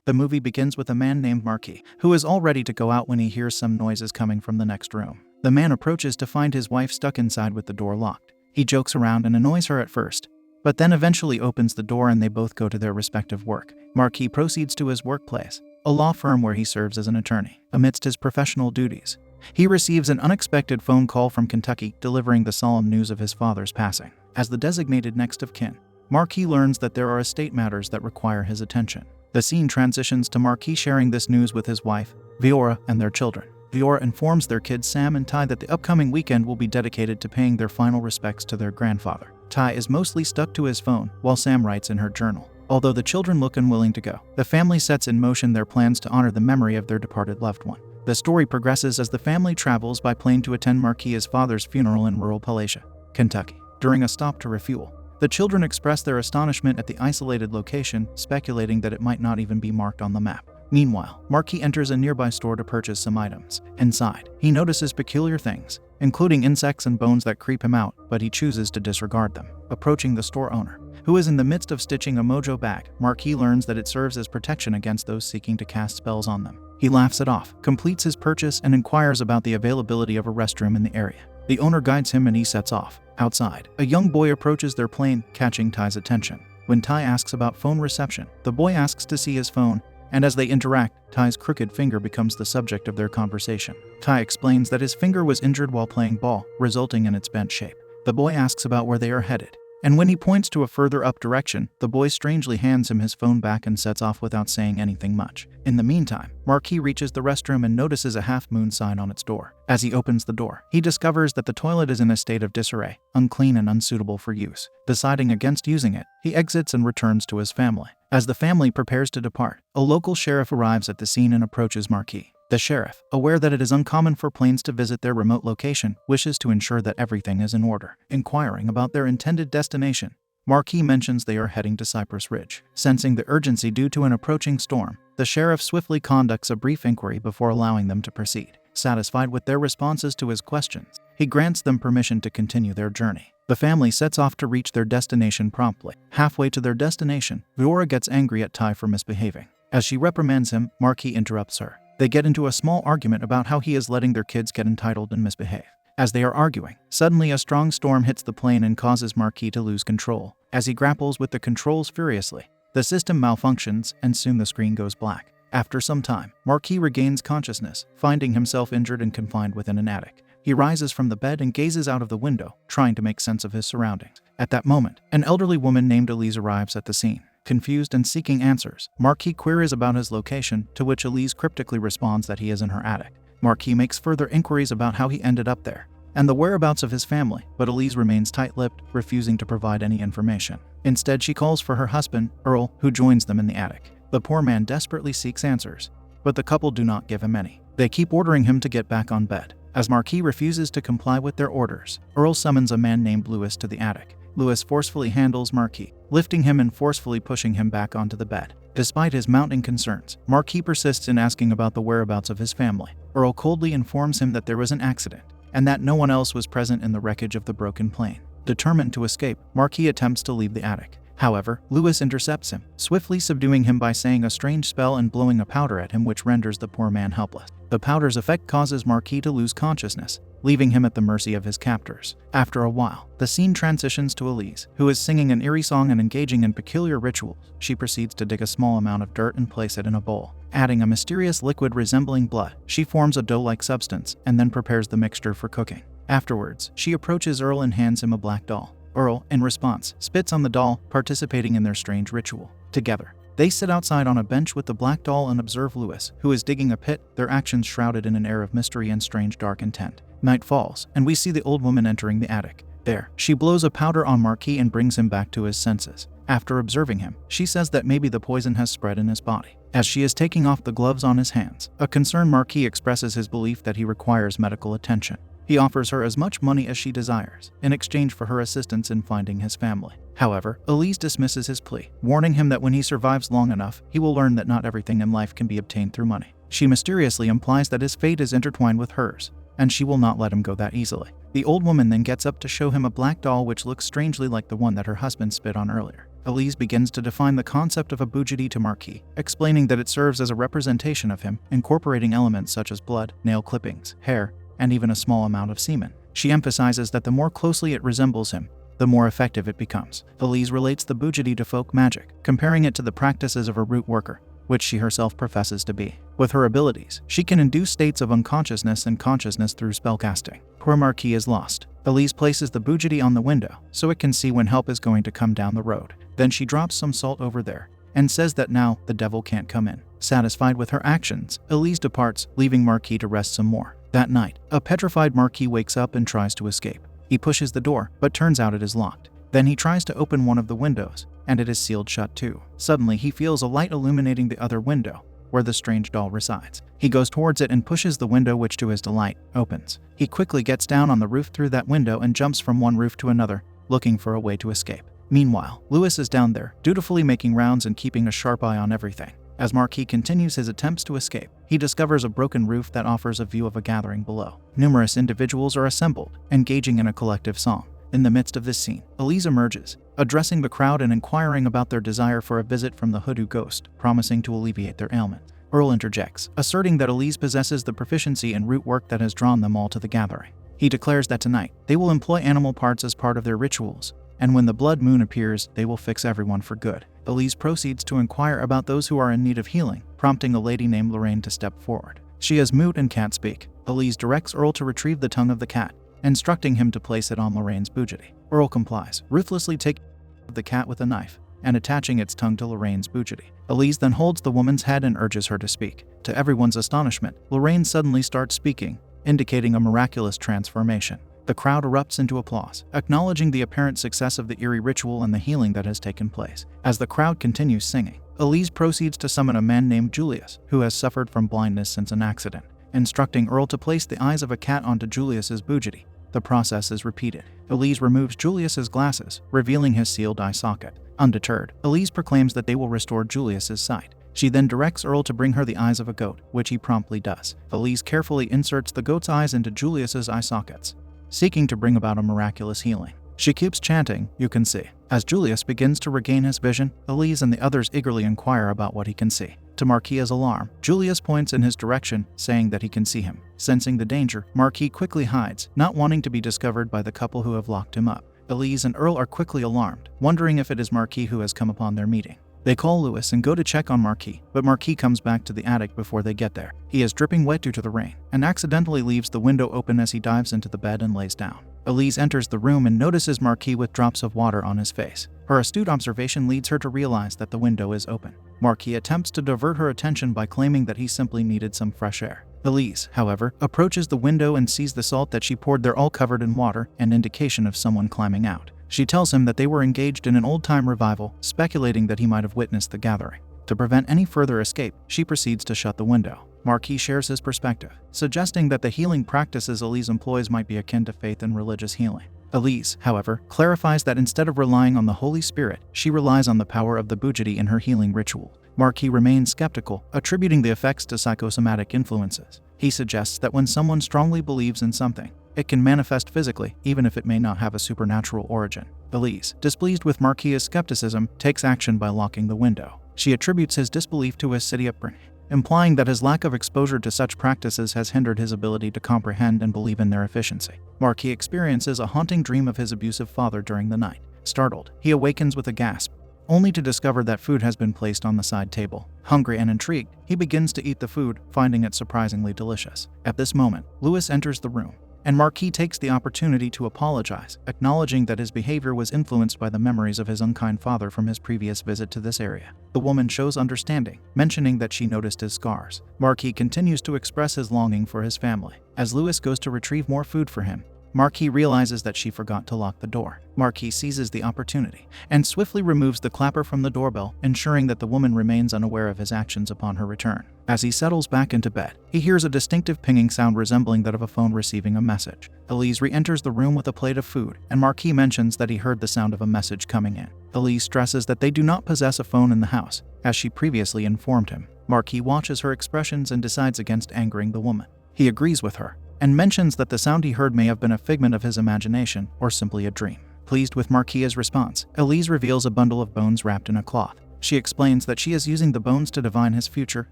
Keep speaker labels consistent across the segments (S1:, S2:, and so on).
S1: The movie begins with a man named Marquis, who is all ready to go out when he hears some noises coming from the next room. The man approaches to find his wife stuck inside with the door locked. He jokes around and annoys her at first, but then eventually opens the door and they both go to their respective work. Marquis proceeds to his workplace, a law firm where he serves as an attorney. Amidst his professional duties, he receives an unexpected phone call from Kentucky delivering the solemn news of his father's passing. As the designated next of kin, Marquis learns that there are estate matters that require his attention. The scene transitions to Marquis sharing this news with his wife, Viora, and their children. Viora informs their kids Sam and Ty that the upcoming weekend will be dedicated to paying their final respects to their grandfather. Ty is mostly stuck to his phone, while Sam writes in her journal. Although the children look unwilling to go, the family sets in motion their plans to honor the memory of their departed loved one. The story progresses as the family travels by plane to attend Marquis' father's funeral in rural Palatia, Kentucky. During a stop to refuel, the children express their astonishment at the isolated location, speculating that it might not even be marked on the map. Meanwhile, Marquis enters a nearby store to purchase some items. Inside, he notices peculiar things, including insects and bones that creep him out, but he chooses to disregard them. Approaching the store owner, who is in the midst of stitching a mojo bag, Marquis learns that it serves as protection against those seeking to cast spells on them. He laughs it off, completes his purchase, and inquires about the availability of a restroom in the area. The owner guides him and he sets off. Outside, a young boy approaches their plane, catching Ty's attention. When Ty asks about phone reception, the boy asks to see his phone, and as they interact, Ty's crooked finger becomes the subject of their conversation. Ty explains that his finger was injured while playing ball, resulting in its bent shape. The boy asks about where they are headed, and when he points to a further up direction, the boy strangely hands him his phone back and sets off without saying anything much. In the meantime, Marquis reaches the restroom and notices a half-moon sign on its door. As he opens the door, he discovers that the toilet is in a state of disarray, unclean and unsuitable for use. Deciding against using it, he exits and returns to his family. As the family prepares to depart, a local sheriff arrives at the scene and approaches Marquis. The sheriff, aware that it is uncommon for planes to visit their remote location, wishes to ensure that everything is in order. Inquiring about their intended destination, Marquis mentions they are heading to Cypress Ridge. Sensing the urgency due to an approaching storm, the sheriff swiftly conducts a brief inquiry before allowing them to proceed. Satisfied with their responses to his questions, he grants them permission to continue their journey. The family sets off to reach their destination promptly. Halfway to their destination, Viora gets angry at Ty for misbehaving. As she reprimands him, Marquis interrupts her. They get into a small argument about how he is letting their kids get entitled and misbehave. As they are arguing, suddenly a strong storm hits the plane and causes Marquis to lose control. As he grapples with the controls furiously, the system malfunctions and soon the screen goes black. After some time, Marquis regains consciousness, finding himself injured and confined within an attic. He rises from the bed and gazes out of the window, trying to make sense of his surroundings. At that moment, an elderly woman named Elise arrives at the scene. Confused and seeking answers, Marquis queries about his location, to which Elise cryptically responds that he is in her attic. Marquis makes further inquiries about how he ended up there, and the whereabouts of his family, but Elise remains tight-lipped, refusing to provide any information. Instead, she calls for her husband, Earl, who joins them in the attic. The poor man desperately seeks answers, but the couple do not give him any. They keep ordering him to get back on bed. As Marquis refuses to comply with their orders, Earl summons a man named Lewis to the attic. Lewis forcefully handles Marquis, lifting him and forcefully pushing him back onto the bed. Despite his mounting concerns, Marquis persists in asking about the whereabouts of his family. Earl coldly informs him that there was an accident, and that no one else was present in the wreckage of the broken plane. Determined to escape, Marquis attempts to leave the attic. However, Lewis intercepts him, swiftly subduing him by saying a strange spell and blowing a powder at him which renders the poor man helpless. The powder's effect causes Marquis to lose consciousness, leaving him at the mercy of his captors. After a while, the scene transitions to Elise, who is singing an eerie song and engaging in peculiar rituals. She proceeds to dig a small amount of dirt and place it in a bowl. Adding a mysterious liquid resembling blood, she forms a dough-like substance and then prepares the mixture for cooking. Afterwards, she approaches Earl and hands him a black doll. Earl, in response, spits on the doll, participating in their strange ritual. Together, they sit outside on a bench with the black doll and observe Lewis, who is digging a pit, their actions shrouded in an air of mystery and strange dark intent. Night falls, and we see the old woman entering the attic. There, she blows a powder on Marquis and brings him back to his senses. After observing him, she says that maybe the poison has spread in his body. As she is taking off the gloves on his hands, a concerned Marquis expresses his belief that he requires medical attention. He offers her as much money as she desires, in exchange for her assistance in finding his family. However, Elise dismisses his plea, warning him that when he survives long enough, he will learn that not everything in life can be obtained through money. She mysteriously implies that his fate is intertwined with hers, and she will not let him go that easily. The old woman then gets up to show him a black doll which looks strangely like the one that her husband spit on earlier. Elise begins to define the concept of a bujiti to Marquis, explaining that it serves as a representation of him, incorporating elements such as blood, nail clippings, hair, and even a small amount of semen. She emphasizes that the more closely it resembles him, the more effective it becomes. Elise relates the bujiti to folk magic, comparing it to the practices of a root worker, which she herself professes to be. With her abilities, she can induce states of unconsciousness and consciousness through spellcasting. Poor Marquis is lost. Elise places the bujiti on the window so it can see when help is going to come down the road. Then she drops some salt over there and says that now the devil can't come in. Satisfied with her actions, Elise departs, leaving Marquis to rest some more. That night, a petrified Marquis wakes up and tries to escape. He pushes the door, but turns out it is locked. Then he tries to open one of the windows, and it is sealed shut too. Suddenly, he feels a light illuminating the other window, where the strange doll resides. He goes towards it and pushes the window, which to his delight, opens. He quickly gets down on the roof through that window and jumps from one roof to another, looking for a way to escape. Meanwhile, Louis is down there, dutifully making rounds and keeping a sharp eye on everything. As Marquis continues his attempts to escape, he discovers a broken roof that offers a view of a gathering below. Numerous individuals are assembled, engaging in a collective song. In the midst of this scene, Elise emerges, addressing the crowd and inquiring about their desire for a visit from the hoodoo ghost, promising to alleviate their ailments. Earl interjects, asserting that Elise possesses the proficiency in root work that has drawn them all to the gathering. He declares that tonight, they will employ animal parts as part of their rituals, and when the blood moon appears, they will fix everyone for good. Elise proceeds to inquire about those who are in need of healing, prompting a lady named Lorraine to step forward. She is mute and can't speak. Elise directs Earl to retrieve the tongue of the cat, instructing him to place it on Lorraine's bujiti. Earl complies, ruthlessly taking the cat with a knife and attaching its tongue to Lorraine's bujiti. Elise then holds the woman's head and urges her to speak. To everyone's astonishment, Lorraine suddenly starts speaking, indicating a miraculous transformation. The crowd erupts into applause, acknowledging the apparent success of the eerie ritual and the healing that has taken place. As the crowd continues singing, Elise proceeds to summon a man named Julius, who has suffered from blindness since an accident, instructing Earl to place the eyes of a cat onto Julius's bujiti. The process is repeated. Elise removes Julius's glasses, revealing his sealed eye socket. Undeterred, Elise proclaims that they will restore Julius's sight. She then directs Earl to bring her the eyes of a goat, which he promptly does. Elise carefully inserts the goat's eyes into Julius's eye sockets, seeking to bring about a miraculous healing. She keeps chanting, "You can see." As Julius begins to regain his vision, Elise and the others eagerly inquire about what he can see. To Marquis' alarm, Julius points in his direction, saying that he can see him. Sensing the danger, Marquis quickly hides, not wanting to be discovered by the couple who have locked him up. Elise and Earl are quickly alarmed, wondering if it is Marquis who has come upon their meeting. They call Louis and go to check on Marquis, but Marquis comes back to the attic before they get there. He is dripping wet due to the rain, and accidentally leaves the window open as he dives into the bed and lays down. Elise enters the room and notices Marquis with drops of water on his face. Her astute observation leads her to realize that the window is open. Marquis attempts to divert her attention by claiming that he simply needed some fresh air. Elise, however, approaches the window and sees the salt that she poured there all covered in water, an indication of someone climbing out. She tells him that they were engaged in an old-time revival, speculating that he might have witnessed the gathering. To prevent any further escape, she proceeds to shut the window. Marquis shares his perspective, suggesting that the healing practices Elise employs might be akin to faith and religious healing. Elise, however, clarifies that instead of relying on the Holy Spirit, she relies on the power of the bujiti in her healing ritual. Marquis remains skeptical, attributing the effects to psychosomatic influences. He suggests that when someone strongly believes in something, it can manifest physically, even if it may not have a supernatural origin. Elise, displeased with Marquis' skepticism, takes action by locking the window. She attributes his disbelief to his city upbringing, implying that his lack of exposure to such practices has hindered his ability to comprehend and believe in their efficiency. Marquis experiences a haunting dream of his abusive father during the night. Startled, he awakens with a gasp, only to discover that food has been placed on the side table. Hungry and intrigued, he begins to eat the food, finding it surprisingly delicious. At this moment, Louis enters the room, and Marquis takes the opportunity to apologize, acknowledging that his behavior was influenced by the memories of his unkind father from his previous visit to this area. The woman shows understanding, mentioning that she noticed his scars. Marquis continues to express his longing for his family. As Louis goes to retrieve more food for him, Marquis realizes that she forgot to lock the door. Marquis seizes the opportunity and swiftly removes the clapper from the doorbell, ensuring that the woman remains unaware of his actions upon her return. As he settles back into bed, he hears a distinctive pinging sound resembling that of a phone receiving a message. Elise re-enters the room with a plate of food, and Marquis mentions that he heard the sound of a message coming in. Elise stresses that they do not possess a phone in the house, as she previously informed him. Marquis watches her expressions and decides against angering the woman. He agrees with her, and mentions that the sound he heard may have been a figment of his imagination or simply a dream. Pleased with Marquia's response, Elise reveals a bundle of bones wrapped in a cloth. She explains that she is using the bones to divine his future,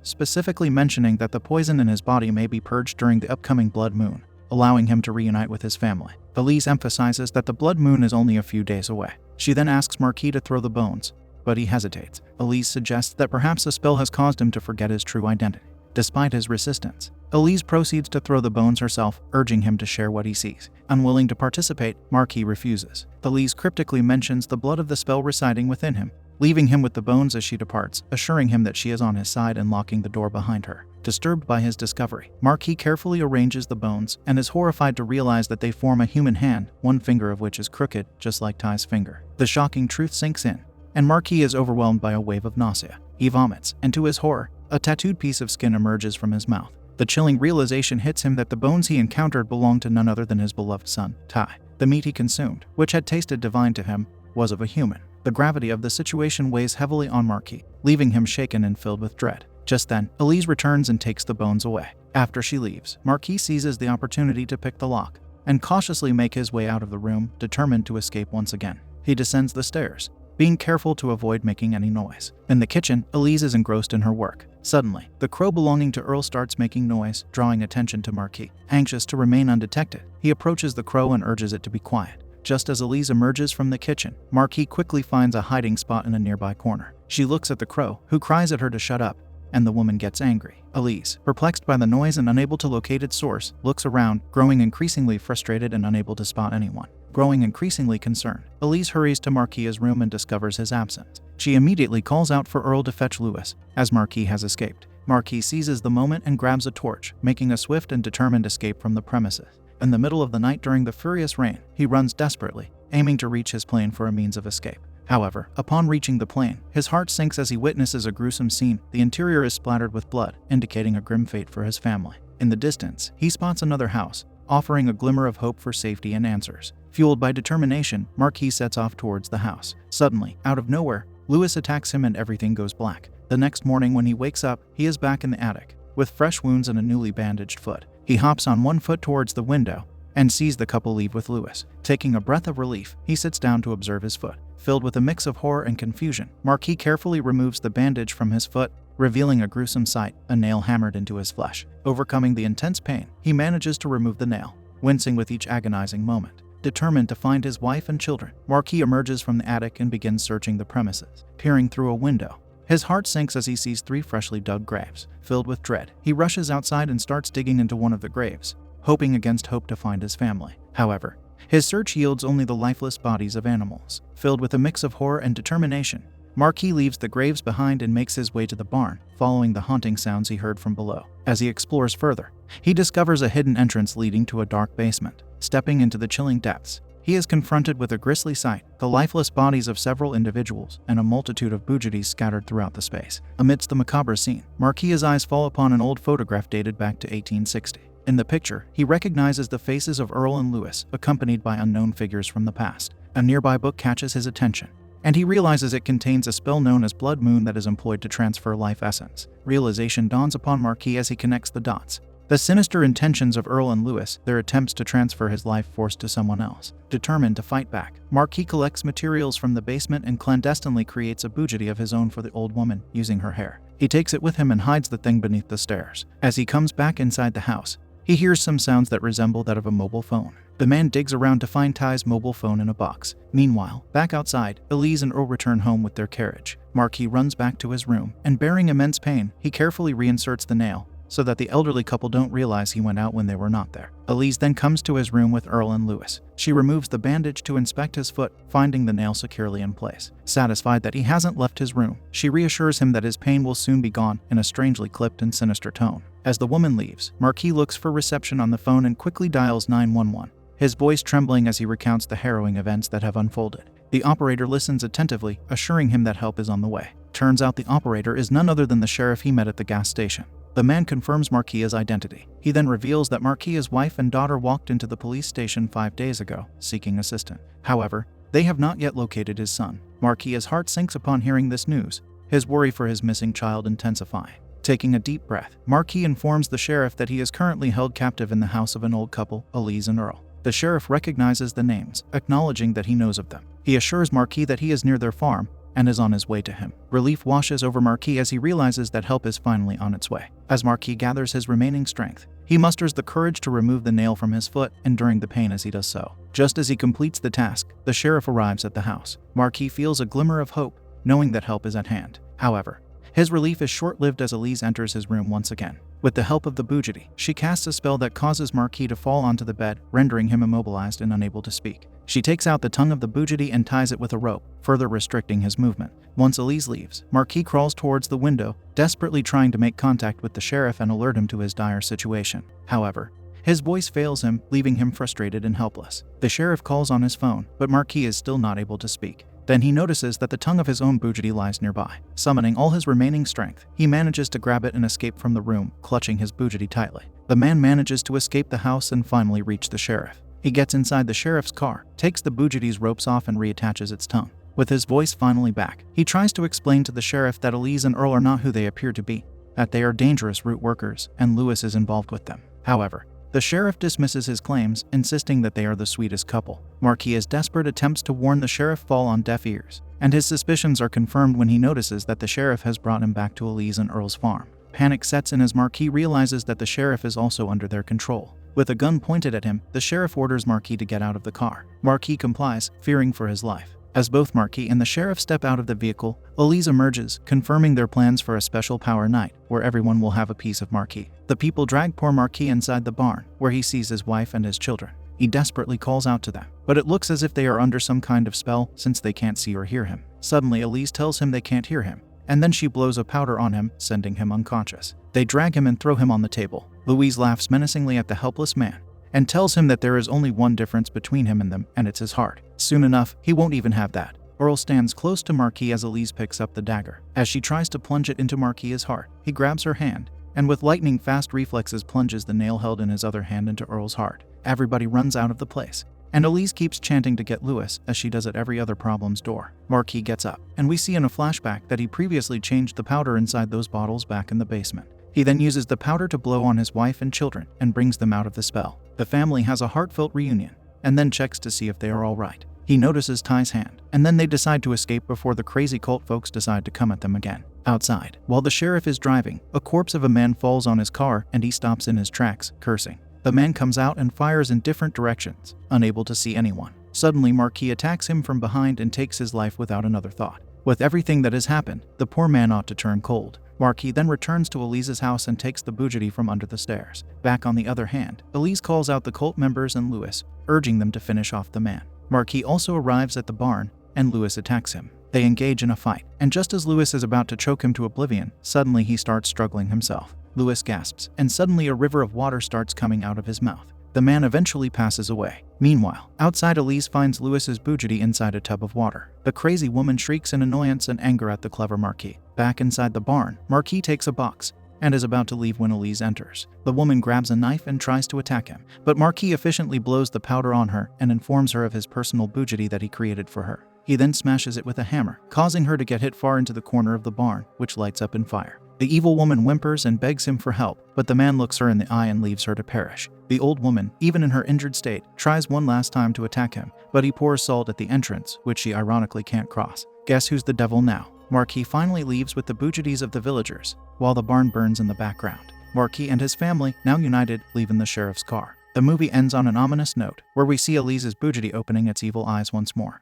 S1: specifically mentioning that the poison in his body may be purged during the upcoming blood moon, allowing him to reunite with his family. Elise emphasizes that the blood moon is only a few days away. She then asks Marquis to throw the bones, but he hesitates. Elise suggests that perhaps a spell has caused him to forget his true identity. Despite his resistance, Elise proceeds to throw the bones herself, urging him to share what he sees. Unwilling to participate, Marquis refuses. Elise cryptically mentions the blood of the spell residing within him, leaving him with the bones as she departs, assuring him that she is on his side and locking the door behind her. Disturbed by his discovery, Marquis carefully arranges the bones and is horrified to realize that they form a human hand, one finger of which is crooked, just like Ty's finger. The shocking truth sinks in, and Marquis is overwhelmed by a wave of nausea. He vomits, and to his horror, a tattooed piece of skin emerges from his mouth. The chilling realization hits him that the bones he encountered belonged to none other than his beloved son, Ty. The meat he consumed, which had tasted divine to him, was of a human. The gravity of the situation weighs heavily on Marquis, leaving him shaken and filled with dread. Just then, Elise returns and takes the bones away. After she leaves, Marquis seizes the opportunity to pick the lock and cautiously make his way out of the room, determined to escape once again. He descends the stairs, being careful to avoid making any noise. In the kitchen, Elise is engrossed in her work. Suddenly, the crow belonging to Earl starts making noise, drawing attention to Marquis. Anxious to remain undetected, he approaches the crow and urges it to be quiet. Just as Elise emerges from the kitchen, Marquis quickly finds a hiding spot in a nearby corner. She looks at the crow, who cries at her to shut up, and the woman gets angry. Elise, perplexed by the noise and unable to locate its source, looks around, growing increasingly frustrated and unable to spot anyone. Growing increasingly concerned, Elise hurries to Marquis' room and discovers his absence. She immediately calls out for Earl to fetch Lewis, as Marquis has escaped. Marquis seizes the moment and grabs a torch, making a swift and determined escape from the premises. In the middle of the night during the furious rain, he runs desperately, aiming to reach his plane for a means of escape. However, upon reaching the plane, his heart sinks as he witnesses a gruesome scene. The interior is splattered with blood, indicating a grim fate for his family. In the distance, he spots another house, offering a glimmer of hope for safety and answers. Fueled by determination, Marquis sets off towards the house. Suddenly, out of nowhere, Lewis attacks him and everything goes black. The next morning when he wakes up, he is back in the attic, with fresh wounds and a newly bandaged foot. He hops on one foot towards the window and sees the couple leave with Lewis. Taking a breath of relief, he sits down to observe his foot. Filled with a mix of horror and confusion, Marquis carefully removes the bandage from his foot, revealing a gruesome sight, a nail hammered into his flesh. Overcoming the intense pain, he manages to remove the nail, wincing with each agonizing moment. Determined to find his wife and children, Marquis emerges from the attic and begins searching the premises. Peering through a window, his heart sinks as he sees 3 freshly dug graves. Filled with dread, he rushes outside and starts digging into one of the graves, hoping against hope to find his family. However, his search yields only the lifeless bodies of animals. Filled with a mix of horror and determination, Marquis leaves the graves behind and makes his way to the barn, following the haunting sounds he heard from below. As he explores further, he discovers a hidden entrance leading to a dark basement. Stepping into the chilling depths, he is confronted with a grisly sight, the lifeless bodies of several individuals and a multitude of bougies scattered throughout the space. Amidst the macabre scene, Marquis' eyes fall upon an old photograph dated back to 1860. In the picture, he recognizes the faces of Earl and Lewis, accompanied by unknown figures from the past. A nearby book catches his attention, and he realizes it contains a spell known as Blood Moon that is employed to transfer life essence. Realization dawns upon Marquis as he connects the dots. The sinister intentions of Earl and Lewis, their attempts to transfer his life force to someone else. Determined to fight back, Marquis collects materials from the basement and clandestinely creates a bougie of his own for the old woman, using her hair. He takes it with him and hides the thing beneath the stairs. As he comes back inside the house, he hears some sounds that resemble that of a mobile phone. The man digs around to find Ty's mobile phone in a box. Meanwhile, back outside, Elise and Earl return home with their carriage. Marquis runs back to his room, and bearing immense pain, he carefully reinserts the nail, so that the elderly couple don't realize he went out when they were not there. Elise then comes to his room with Earl and Lewis. She removes the bandage to inspect his foot, finding the nail securely in place. Satisfied that he hasn't left his room, she reassures him that his pain will soon be gone in a strangely clipped and sinister tone. As the woman leaves, Marquis looks for reception on the phone and quickly dials 911, his voice trembling as he recounts the harrowing events that have unfolded. The operator listens attentively, assuring him that help is on the way. Turns out the operator is none other than the sheriff he met at the gas station. The man confirms Marquis' identity. He then reveals that Marquis' wife and daughter walked into the police station 5 days ago, seeking assistance. However, they have not yet located his son. Marquis' heart sinks upon hearing this news, his worry for his missing child intensifying. Taking a deep breath, Marquis informs the sheriff that he is currently held captive in the house of an old couple, Elise and Earl. The sheriff recognizes the names, acknowledging that he knows of them. He assures Marquis that he is near their farm and is on his way to him. Relief washes over Marquis as he realizes that help is finally on its way. As Marquis gathers his remaining strength, he musters the courage to remove the nail from his foot, enduring the pain as he does so. Just as he completes the task, the sheriff arrives at the house. Marquis feels a glimmer of hope, knowing that help is at hand. However, his relief is short-lived as Elise enters his room once again. With the help of the Bougity, she casts a spell that causes Marquis to fall onto the bed, rendering him immobilized and unable to speak. She takes out the tongue of the Bougity and ties it with a rope, further restricting his movement. Once Elise leaves, Marquis crawls towards the window, desperately trying to make contact with the sheriff and alert him to his dire situation. However, his voice fails him, leaving him frustrated and helpless. The sheriff calls on his phone, but Marquis is still not able to speak. Then he notices that the tongue of his own Bougity lies nearby. Summoning all his remaining strength, he manages to grab it and escape from the room, clutching his Bougity tightly. The man manages to escape the house and finally reach the sheriff. He gets inside the sheriff's car, takes the Bougity's ropes off and reattaches its tongue. With his voice finally back, he tries to explain to the sheriff that Elise and Earl are not who they appear to be, that they are dangerous root workers, and Lewis is involved with them. However, the sheriff dismisses his claims, insisting that they are the sweetest couple. Marquis' desperate attempts to warn the sheriff fall on deaf ears, and his suspicions are confirmed when he notices that the sheriff has brought him back to Elise and Earl's farm. Panic sets in as Marquis realizes that the sheriff is also under their control. With a gun pointed at him, the sheriff orders Marquis to get out of the car. Marquis complies, fearing for his life. As both Marquis and the sheriff step out of the vehicle, Elise emerges, confirming their plans for a special power night, where everyone will have a piece of Marquis. The people drag poor Marquis inside the barn, where he sees his wife and his children. He desperately calls out to them, but it looks as if they are under some kind of spell since they can't see or hear him. Suddenly, Elise tells him they can't hear him, and then she blows a powder on him, sending him unconscious. They drag him and throw him on the table. Louise laughs menacingly at the helpless man, and tells him that there is only one difference between him and them, and it's his heart. Soon enough, he won't even have that. Earl stands close to Marquis as Elise picks up the dagger. As she tries to plunge it into Marquis' heart, he grabs her hand, and with lightning-fast reflexes plunges the nail held in his other hand into Earl's heart. Everybody runs out of the place, and Elise keeps chanting to get Lewis, as she does at every other problem's door. Marquis gets up, and we see in a flashback that he previously changed the powder inside those bottles back in the basement. He then uses the powder to blow on his wife and children, and brings them out of the spell. The family has a heartfelt reunion, and then checks to see if they are all right. He notices Ty's hand, and then they decide to escape before the crazy cult folks decide to come at them again. Outside, while the sheriff is driving, a corpse of a man falls on his car and he stops in his tracks, cursing. The man comes out and fires in different directions, unable to see anyone. Suddenly, Marquis attacks him from behind and takes his life without another thought. With everything that has happened, the poor man ought to turn cold. Marquis then returns to Elise's house and takes the Bougity from under the stairs. Back on the other hand, Elise calls out the cult members and Lewis, urging them to finish off the man. Marquis also arrives at the barn, and Lewis attacks him. They engage in a fight, and just as Lewis is about to choke him to oblivion, suddenly he starts struggling himself. Lewis gasps, and suddenly a river of water starts coming out of his mouth. The man eventually passes away. Meanwhile, outside, Elise finds Lewis's Bougity inside a tub of water. The crazy woman shrieks in annoyance and anger at the clever Marquis. Back inside the barn, Marquis takes a box and is about to leave when Elise enters. The woman grabs a knife and tries to attack him, but Marquis efficiently blows the powder on her and informs her of his personal Bougity that he created for her. He then smashes it with a hammer, causing her to get hit far into the corner of the barn, which lights up in fire. The evil woman whimpers and begs him for help, but the man looks her in the eye and leaves her to perish. The old woman, even in her injured state, tries one last time to attack him, but he pours salt at the entrance, which she ironically can't cross. Guess who's the devil now? Marquis finally leaves with the Bougities of the villagers, while the barn burns in the background. Marquis and his family, now united, leave in the sheriff's car. The movie ends on an ominous note, where we see Elise's Bougity opening its evil eyes once more.